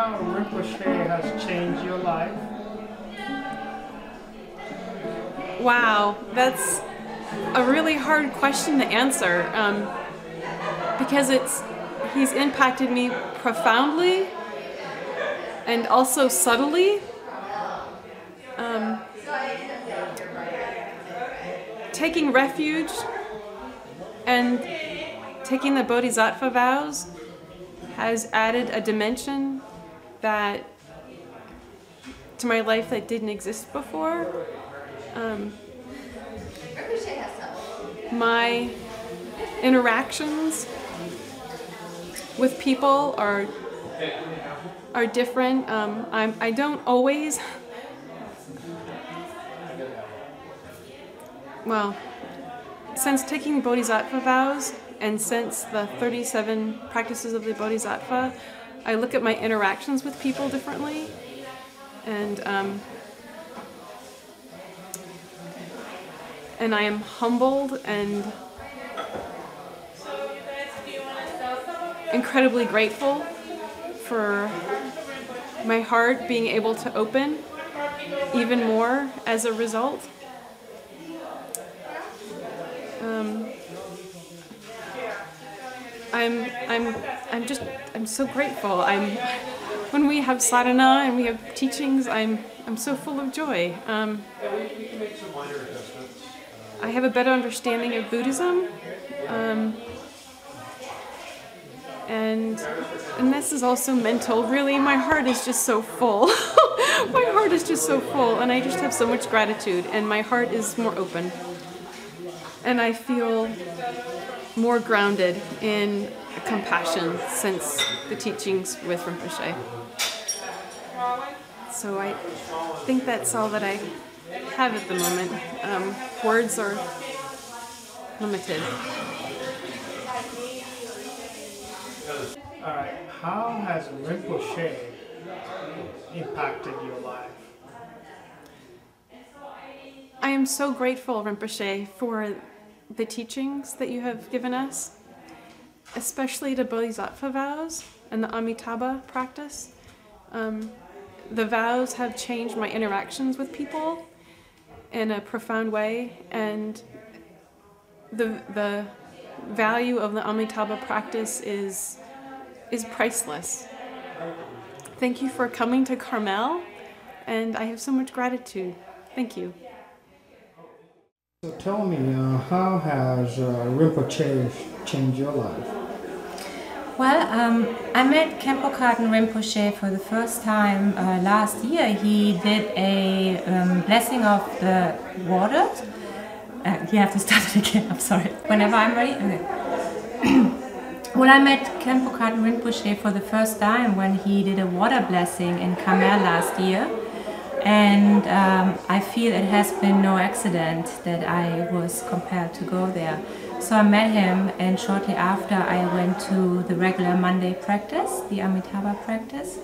how Rinpoche has changed your life? Wow, that's a really hard question to answer because he's impacted me profoundly and also subtly. Taking refuge and taking the Bodhisattva vows has added a dimension to my life that didn't exist before. My interactions with people are different. I don't always. Well, since taking Bodhisattva vows and since the 37 practices of the Bodhisattva, I look at my interactions with people differently, and I am humbled and incredibly grateful for my heart being able to open even more as a result. I'm so grateful. When we have sadhana and we have teachings, I'm so full of joy. I have a better understanding of Buddhism, and this is also mental. Really, my heart is just so full. My heart is just so full, and I just have so much gratitude, and my heart is more open. And I feel more grounded in compassion since the teachings with Rinpoche. So I think that's all that I have at the moment. Words are limited. All right, how has Rinpoche impacted your life? I am so grateful, Rinpoche, for the teachings that you have given us, especially the Bodhisattva vows and the Amitabha practice. The vows have changed my interactions with people in a profound way, and the value of the Amitabha practice is priceless. Thank you for coming to Carmel, and I have so much gratitude. Thank you. So tell me, how has Rinpoche changed your life? Well, I met Khenpo Karten Rinpoche for the first time last year. He did a blessing of the waters. You have to start it again, I'm sorry. Whenever I'm ready. Okay. Well, I met Khenpo Karten Rinpoche for the first time when he did a water blessing in Carmel last year. And I feel it has been no accident that I was compelled to go there. So I met him, and shortly after I went to the regular Monday practice, the Amitabha practice,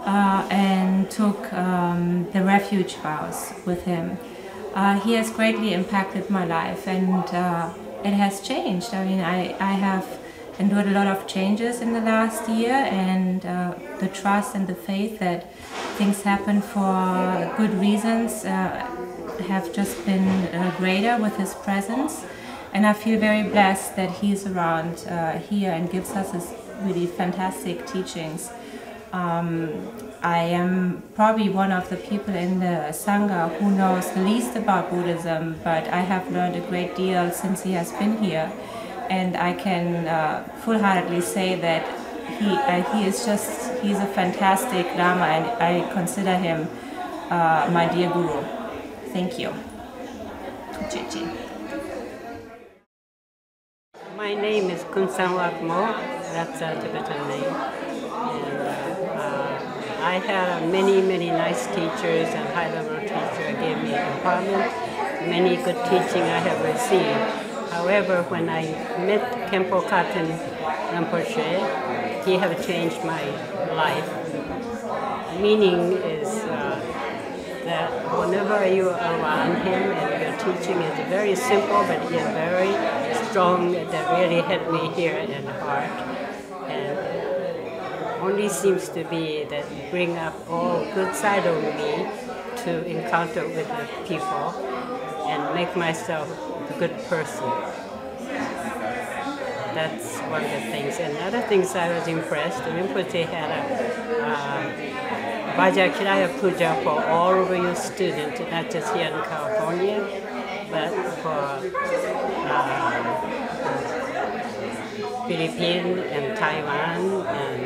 and took the refuge vows with him. He has greatly impacted my life, and it has changed. I mean, I have endured a lot of changes in the last year, and the trust and the faith that things happen for good reasons have just been greater with his presence. And I feel very blessed that he's around here and gives us his really fantastic teachings. I am probably one of the people in the Sangha who knows the least about Buddhism, but I have learned a great deal since he has been here. And I can full-heartedly say that he's a fantastic Lama, and I consider him my dear Guru. Thank you. My name is Kunsangwak Mo, that's a Tibetan name. And I had many nice teachers, and high-level teacher gave me empowerment. Many good teaching I have received. However, when I met Khenpo Karten Rinpoche, he have changed my life. Meaning is that whenever you are around him and your teaching is very simple, but yet very strong, that really hit me here in the heart. And only seems to be that bring up all good side of me to encounter with the people and make myself a good person. That's one of the things. And other things I was impressed. Rinpoche had a Vajrayana puja for all of you students, not just here in California, but for Philippines and Taiwan and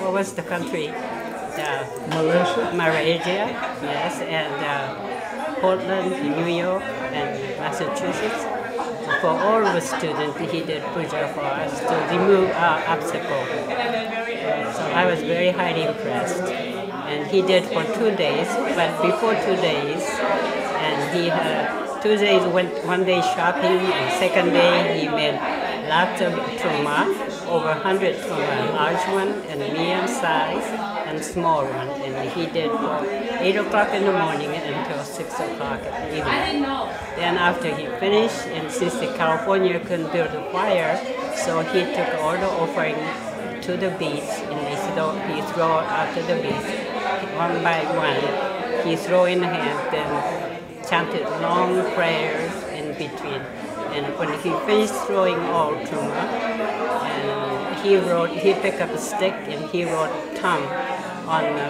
what was the country? Malaysia? Malaysia, yes, and Portland, New York, and Massachusetts. For all of the students, he did puja for us to remove our obstacle. So I was very highly impressed. And he did for 2 days, but before 2 days, and he had 2 days, went 1 day shopping, and second day he made lots of truma, over 100 truma, large one and medium size and small one. And he did for 8 o'clock in the morning until 6 o'clock at evening. Then after he finished, and since the California couldn't build a fire, so he took all the offering to the beach, and he throw out to the beach, one by one. He throw in hand, then chanted long prayers in between. And when he finished throwing all truma, and he picked up a stick and he wrote "Tam" on the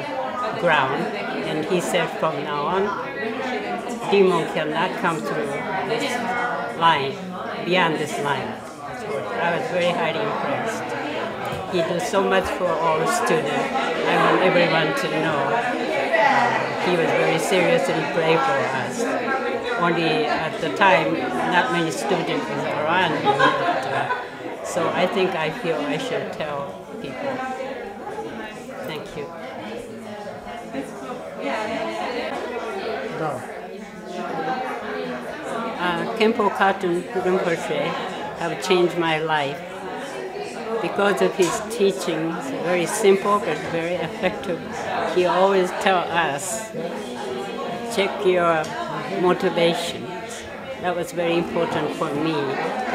ground, and he said, from now on, demon cannot come through this line, beyond this line. So I was very highly impressed. He does so much for all the students. I want everyone to know he was very serious and pray for us. Only at the time, not many students were around. So I feel I should tell people. Thank you. No. Khenpo Karten Rinpoche have changed my life. Because of his teachings, very simple but very effective. He always tells us, check your motivations. That was very important for me.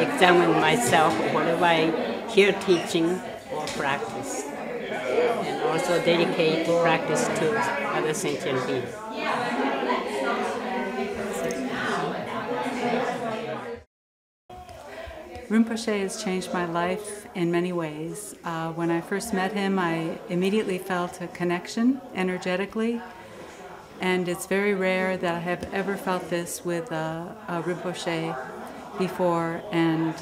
Examine myself, whatever I hear teaching or practice. And also dedicate practice to other sentient beings. Rinpoche has changed my life in many ways. When I first met him, I immediately felt a connection energetically, and it's very rare that I have ever felt this with a Rinpoche before, and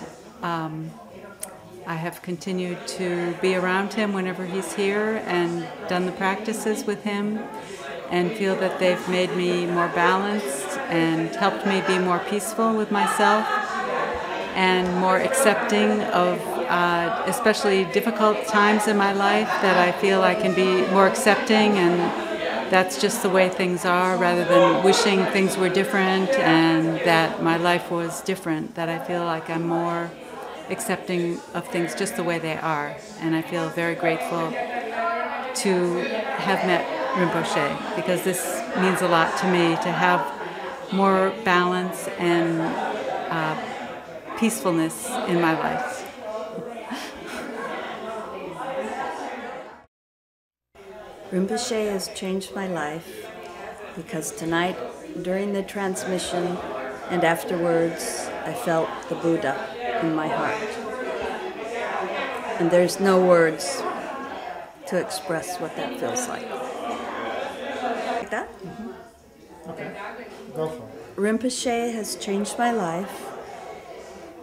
I have continued to be around him whenever he's here and done the practices with him, and feel that they've made me more balanced and helped me be more peaceful with myself and more accepting of especially difficult times in my life, that I feel I can be more accepting, and that's just the way things are, rather than wishing things were different and that my life was different, that I feel like I'm more accepting of things just the way they are. And I feel very grateful to have met Rinpoche, because this means a lot to me, to have more balance and peacefulness in my life. Rinpoche has changed my life because tonight, during the transmission and afterwards, I felt the Buddha in my heart. And there's no words to express what that feels like. Like that? Mm-hmm. Okay, go for it. Rinpoche has changed my life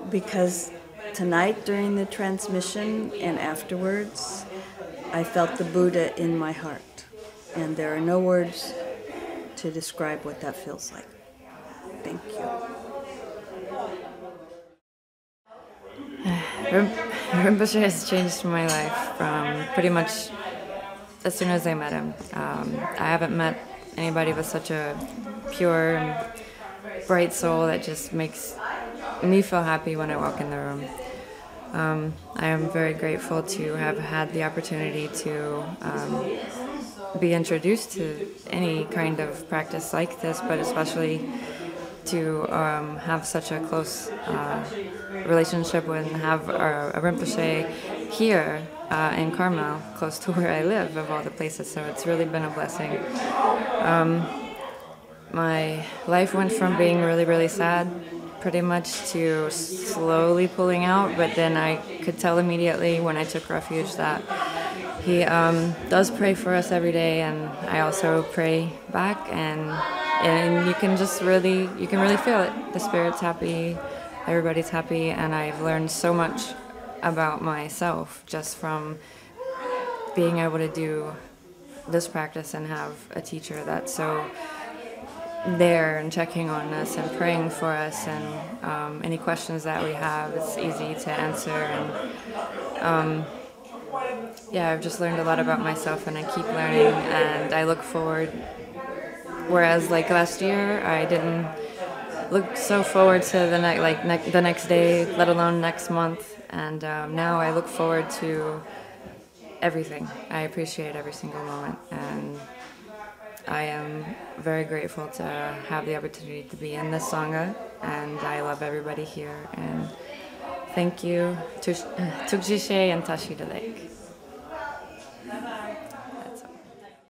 because tonight during the transmission and afterwards, I felt the Buddha in my heart. And there are no words to describe what that feels like. Thank you. Rinpoche has changed my life from pretty much as soon as I met him. I haven't met anybody with such a pure and bright soul that just makes me feel happy when I walk in the room. I am very grateful to have had the opportunity to be introduced to any kind of practice like this, but especially to have such a close relationship and have a Rinpoche here in Carmel, close to where I live, of all the places. So it's really been a blessing. My life went from being really, really sad, pretty much, to slowly pulling out. But then I could tell immediately when I took refuge that he does pray for us every day, and I also pray back, and you can really feel it. The spirit's happy, everybody's happy, and I've learned so much about myself just from being able to do this practice and have a teacher that's so there and checking on us and praying for us, and any questions that we have, it's easy to answer. And yeah, I've just learned a lot about myself, and I keep learning, and I look forward. Whereas like last year, I didn't look so forward to the next day, let alone next month. And now I look forward to everything. I appreciate every single moment, and I am very grateful to have the opportunity to be in this Sangha, and I love everybody here. And thank you to Tukshishe and Tashi Lake.